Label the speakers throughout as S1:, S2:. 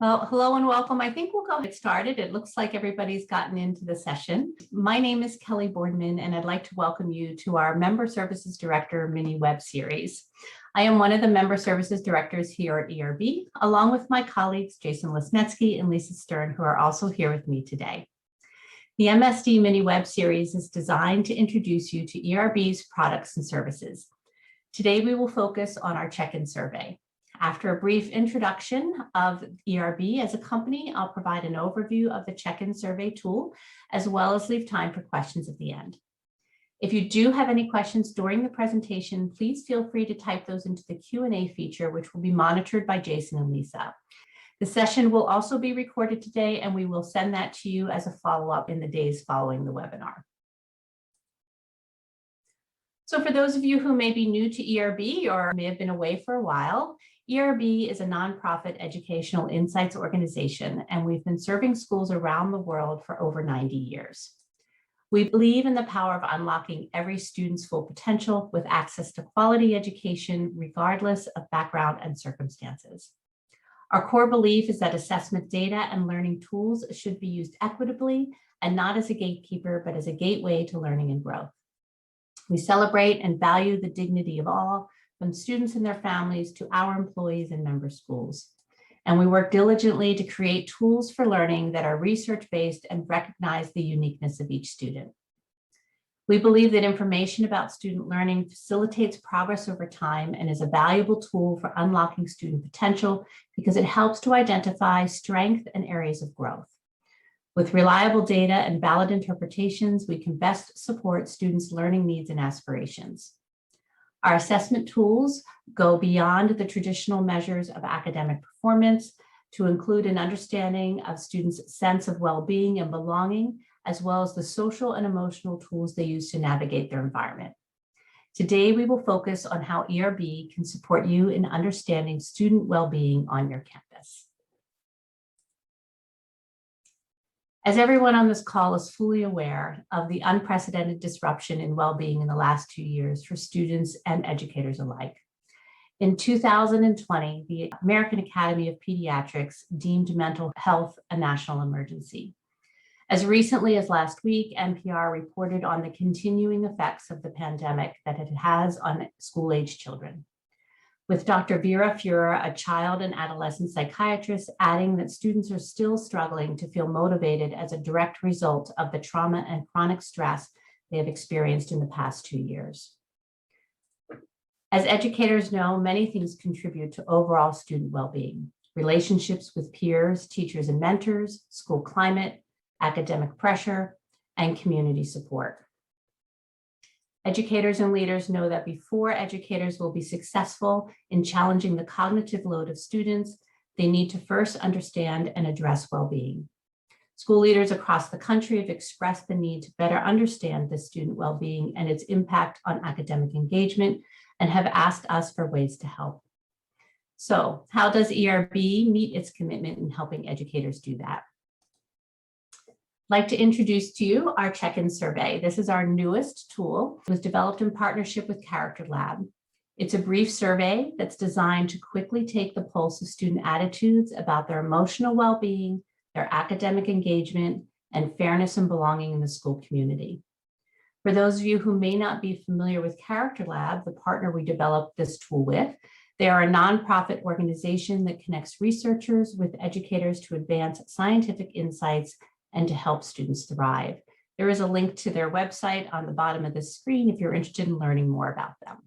S1: Well, hello and welcome. I think we'll go get started. It looks like everybody's gotten into the session. My name is Kelly Boardman, and I'd like to welcome you to our Member Services Director mini web series. I am one of the Member Services Directors here at ERB, along with my colleagues, Jason Lesnetsky and Lisa Stern, who are also here with me today. The MSD mini web series is designed to introduce you to ERB's products and services. Today, we will focus on our check-in survey. After a brief introduction of ERB as a company, I'll provide an overview of the check-in survey tool, as well as leave time for questions at the end. If you do have any questions during the presentation, please feel free to type those into the Q&A feature, which will be monitored by Jason and Lisa. The session will also be recorded today, and we will send that to you as a follow-up in the days following the webinar. So for those of you who may be new to ERB or may have been away for a while, ERB is a nonprofit educational insights organization, and we've been serving schools around the world for over 90 years. We believe in the power of unlocking every student's full potential with access to quality education, regardless of background and circumstances. Our core belief is that assessment data and learning tools should be used equitably and not as a gatekeeper, but as a gateway to learning and growth. We celebrate and value the dignity of all, from students and their families to our employees and member schools. And we work diligently to create tools for learning that are research-based and recognize the uniqueness of each student. We believe that information about student learning facilitates progress over time and is a valuable tool for unlocking student potential because it helps to identify strength and areas of growth. With reliable data and valid interpretations, we can best support students' learning needs and aspirations. Our assessment tools go beyond the traditional measures of academic performance to include an understanding of students' sense of well-being and belonging, as well as the social and emotional tools they use to navigate their environment. Today, we will focus on how ERB can support you in understanding student well-being on your campus. As everyone on this call is fully aware of the unprecedented disruption in well-being in the last 2 years for students and educators alike. In 2020, the American Academy of Pediatrics deemed mental health a national emergency. As recently as last week, NPR reported on the continuing effects of the pandemic that it has on school-age children, with Dr. Vera Fuhrer, a child and adolescent psychiatrist, adding that students are still struggling to feel motivated as a direct result of the trauma and chronic stress they have experienced in the past 2 years. As educators know, many things contribute to overall student well-being: relationships with peers, teachers and mentors, school climate, academic pressure, and community support. Educators and leaders know that before educators will be successful in challenging the cognitive load of students, they need to first understand and address well-being. School leaders across the country have expressed the need to better understand the student well-being and its impact on academic engagement and have asked us for ways to help. So, how does ERB meet its commitment in helping educators do that? I'd like to introduce to you our check-in survey. This is our newest tool. It was developed in partnership with Character Lab. It's a brief survey that's designed to quickly take the pulse of student attitudes about their emotional well-being, their academic engagement, and fairness and belonging in the school community. For those of you who may not be familiar with Character Lab, the partner we developed this tool with, they are a nonprofit organization that connects researchers with educators to advance scientific insights and to help students thrive. There is a link to their website on the bottom of the screen if you're interested in learning more about them.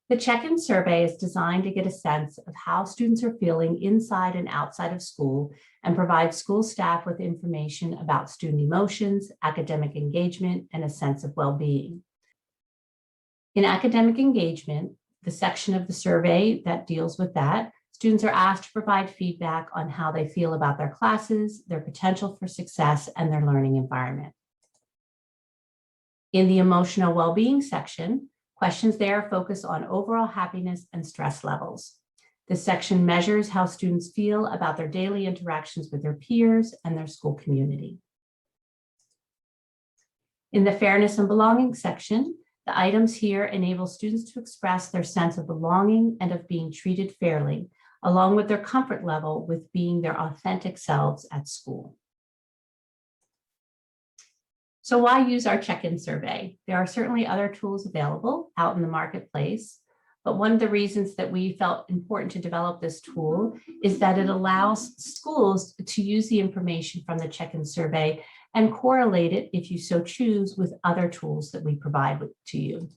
S1: The check-in survey is designed to get a sense of how students are feeling inside and outside of school and provide school staff with information about student emotions, academic engagement, and a sense of well-being. In academic engagement, the section of the survey that deals with that, students are asked to provide feedback on how they feel about their classes, their potential for success, and their learning environment. In the emotional well-being section, questions there focus on overall happiness and stress levels. This section measures how students feel about their daily interactions with their peers and their school community. In the fairness and belonging section, the items here enable students to express their sense of belonging and of being treated fairly, along with their comfort level with being their authentic selves at school. So why use our check-in survey? There are certainly other tools available out in the marketplace, but one of the reasons that we felt important to develop this tool is that it allows schools to use the information from the check-in survey and correlate it, if you so choose, with other tools that we provide to you.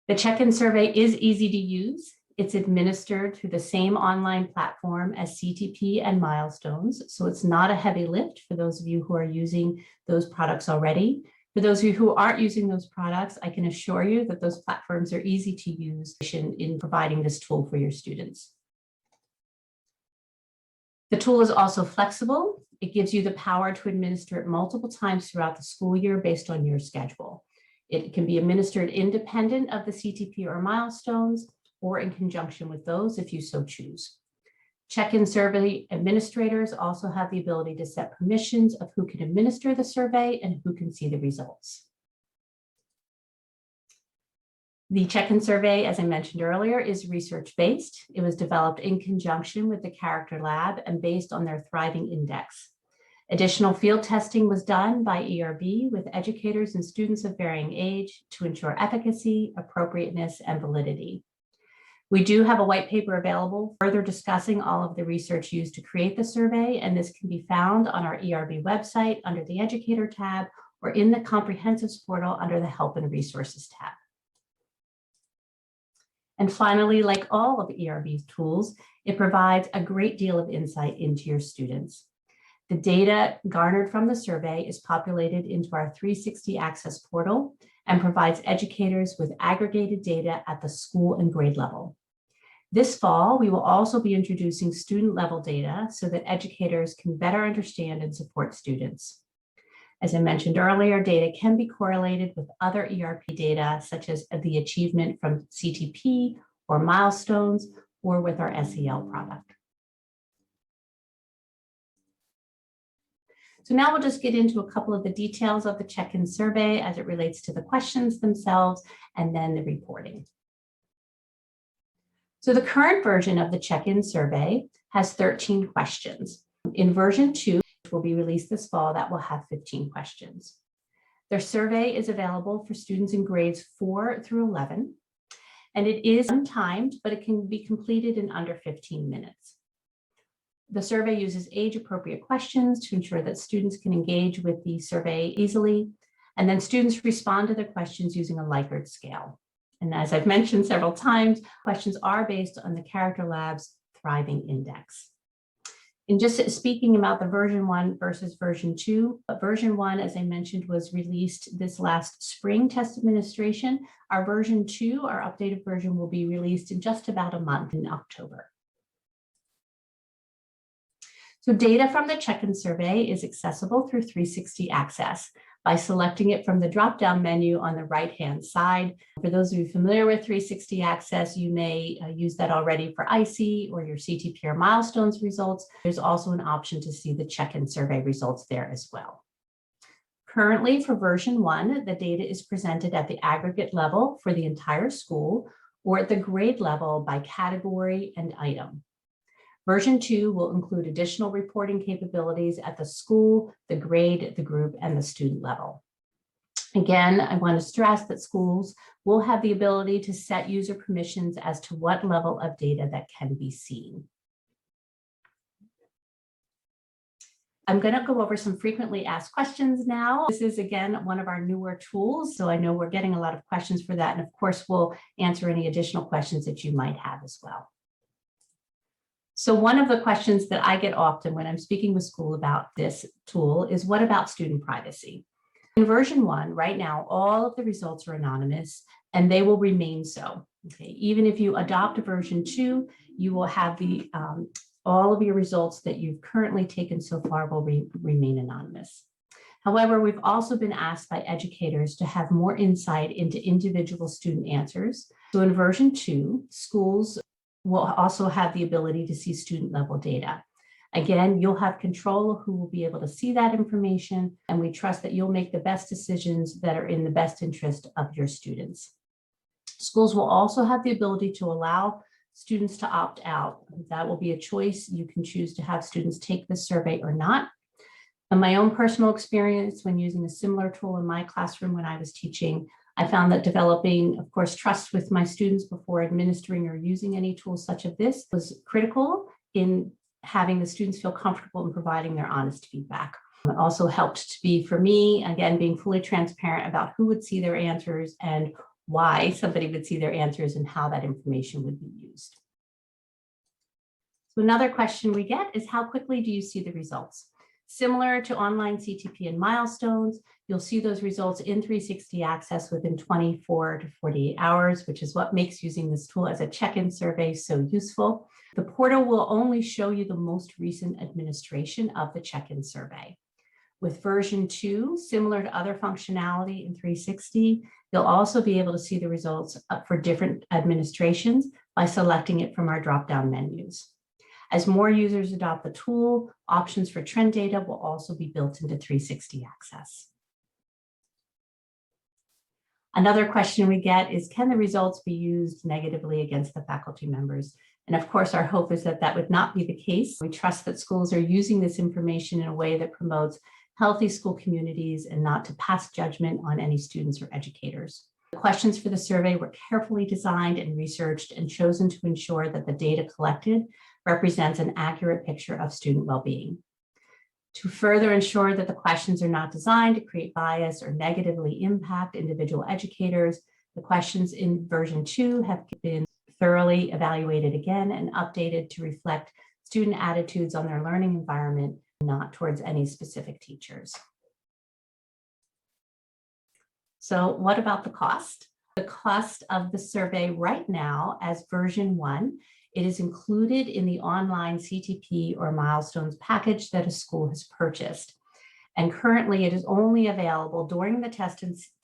S1: The check-in survey is easy to use. It's administered through the same online platform as CTP and Milestones, so it's not a heavy lift for those of you who are using those products already. For those of you who aren't using those products, I can assure you that those platforms are easy to use in providing this tool for your students. The tool is also flexible. It gives you the power to administer it multiple times throughout the school year based on your schedule. It can be administered independent of the CTP or Milestones, or in conjunction with those if you so choose. Check-in survey administrators also have the ability to set permissions of who can administer the survey and who can see the results. The check-in survey, as I mentioned earlier, is research-based. It was developed in conjunction with the Character Lab and based on their Thriving Index. Additional field testing was done by ERB with educators and students of varying age to ensure efficacy, appropriateness, and validity. We do have a white paper available further discussing all of the research used to create the survey, and this can be found on our ERB website under the Educator tab or in the Comprehensives portal under the Help and Resources tab. And finally, like all of ERB's tools, it provides a great deal of insight into your students. The data garnered from the survey is populated into our 360 Access portal and provides educators with aggregated data at the school and grade level. This fall, we will also be introducing student level data so that educators can better understand and support students. As I mentioned earlier, data can be correlated with other ERP data, such as the achievement from CTP or Milestones, or with our SEL product. So now we'll just get into a couple of the details of the check-in survey as it relates to the questions themselves and then the reporting. So the current version of the check-in survey has 13 questions. In version 2, which will be released this fall, that will have 15 questions. Their survey is available for students in grades 4 through 11, and it is untimed, but it can be completed in under 15 minutes. The survey uses age-appropriate questions to ensure that students can engage with the survey easily, and then students respond to the questions using a Likert scale. And as I've mentioned several times, questions are based on the Character Lab's Thriving Index. In just speaking about the version 1 versus version 2, version 1, as I mentioned, was released this last spring test administration. Our version 2, our updated version, will be released in just about a month in October. So data from the check-in survey is accessible through 360 Access by selecting it from the drop-down menu on the right-hand side. For those of you familiar with 360 Access, you may use that already for IC or your CTP or Milestones results. There's also an option to see the check-in survey results there as well. Currently, for version 1, the data is presented at the aggregate level for the entire school or at the grade level by category and item. Version 2 will include additional reporting capabilities at the school, the grade, the group, and the student level. Again, I want to stress that schools will have the ability to set user permissions as to what level of data that can be seen. I'm going to go over some frequently asked questions now. This is, again, one of our newer tools, so I know we're getting a lot of questions for that, and of course, we'll answer any additional questions that you might have as well. So one of the questions that I get often when I'm speaking with school about this tool is, what about student privacy? In version 1, right now, all of the results are anonymous and they will remain so. Okay? Even if you adopt version 2, you will have the all of your results that you've currently taken so far will remain anonymous. However, we've also been asked by educators to have more insight into individual student answers. So in version 2, schools will also have the ability to see student level data. Again, you'll have control of who will be able to see that information, and we trust that you'll make the best decisions that are in the best interest of your students. Schools will also have the ability to allow students to opt out. That will be a choice. You can choose to have students take the survey or not. In my own personal experience, when using a similar tool in my classroom when I was teaching, I found that developing, of course, trust with my students before administering or using any tool such as this was critical in having the students feel comfortable in providing their honest feedback. It also helped to be, for me, again, being fully transparent about who would see their answers and why somebody would see their answers and how that information would be used. So another question we get is, how quickly do you see the results? Similar to online CTP and milestones, you'll see those results in 360 Access within 24 to 48 hours, which is what makes using this tool as a check-in survey so useful. The portal will only show you the most recent administration of the check-in survey. With version 2, similar to other functionality in 360, you'll also be able to see the results for different administrations by selecting it from our drop-down menus. As more users adopt the tool, options for trend data will also be built into 360 Access. Another question we get is, can the results be used negatively against the faculty members? And of course, our hope is that that would not be the case. We trust that schools are using this information in a way that promotes healthy school communities and not to pass judgment on any students or educators. The questions for the survey were carefully designed and researched and chosen to ensure that the data collected represents an accurate picture of student well-being. To further ensure that the questions are not designed to create bias or negatively impact individual educators, the questions in version 2 have been thoroughly evaluated again and updated to reflect student attitudes on their learning environment, not towards any specific teachers. So what about the cost? The cost of the survey right now as version 1, it is included in the online CTP or milestones package that a school has purchased. And currently it is only available during the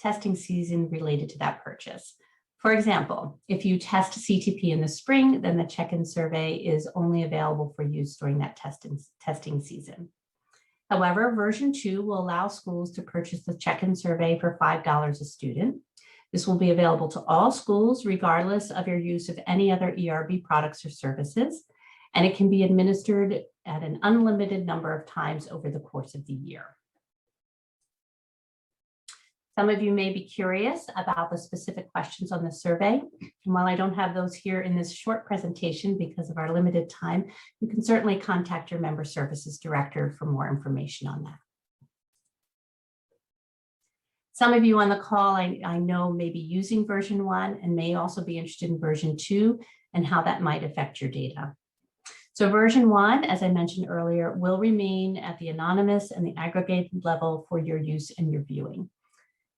S1: testing season related to that purchase. For example, if you test CTP in the spring, then the check-in survey is only available for use during that testing season. However, version 2 will allow schools to purchase the check-in survey for $5 a student. This will be available to all schools, regardless of your use of any other ERB products or services, and it can be administered at an unlimited number of times over the course of the year. Some of you may be curious about the specific questions on the survey. And while I don't have those here in this short presentation because of our limited time, you can certainly contact your member services director for more information on that. Some of you on the call I know may be using version 1 and may also be interested in version 2 and how that might affect your data. So version 1, as I mentioned earlier, will remain at the anonymous and the aggregated level for your use and your viewing.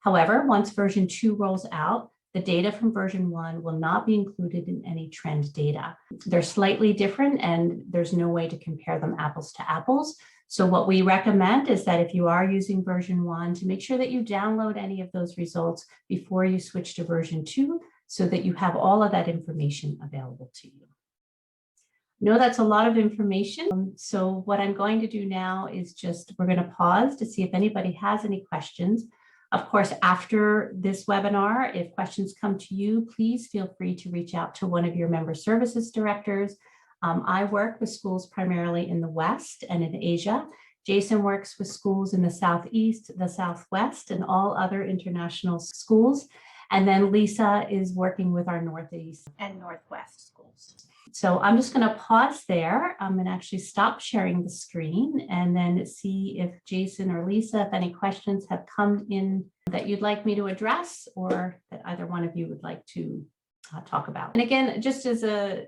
S1: However, once version 2 rolls out, the data from version 1 will not be included in any trend data. They're slightly different and there's no way to compare them apples to apples. So what we recommend is that if you are using version 1, to make sure that you download any of those results before you switch to version 2 so that you have all of that information available to you. I know that's a lot of information. So what I'm going to do now is we're going to pause to see if anybody has any questions. Of course, after this webinar, if questions come to you, please feel free to reach out to one of your member services directors. I work with schools primarily in the West and in Asia. Jason works with schools in the Southeast, the Southwest, and all other international schools. And then Lisa is working with our Northeast and Northwest schools. So I'm just going to pause there. I'm going to actually stop sharing the screen and then see if Jason or Lisa, if any questions have come in that you'd like me to address or that either one of you would like to talk about. And again, just as a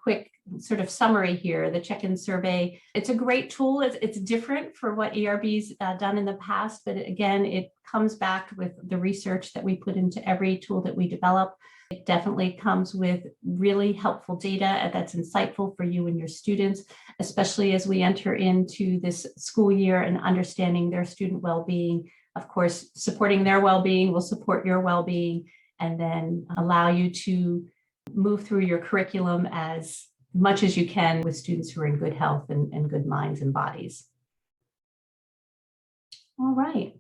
S1: quick sort of summary here, the check-in survey, it's a great tool. It's different for what ERB's done in the past, but again, it comes back with the research that we put into every tool that we develop. It definitely comes with really helpful data that's insightful for you and your students, especially as we enter into this school year and understanding their student well-being. Of course, supporting their well-being will support your well-being and then allow you to move through your curriculum as much as you can with students who are in good health and good minds and bodies. All right.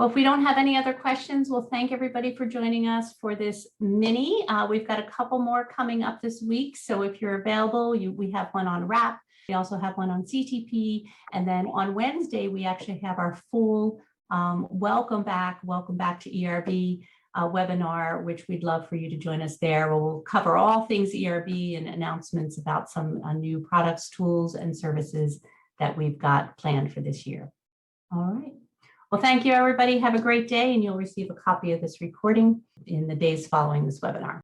S1: Well, if we don't have any other questions, we'll thank everybody for joining us for this mini. We've got a couple more coming up this week. So if you're available, we have one on RAP. We also have one on CTP. And then on Wednesday, we actually have our full welcome back to ERB webinar, which we'd love for you to join us there. We'll cover all things ERB and announcements about some new products, tools, and services that we've got planned for this year. All right. Well, thank you, everybody. Have a great day, and you'll receive a copy of this recording in the days following this webinar.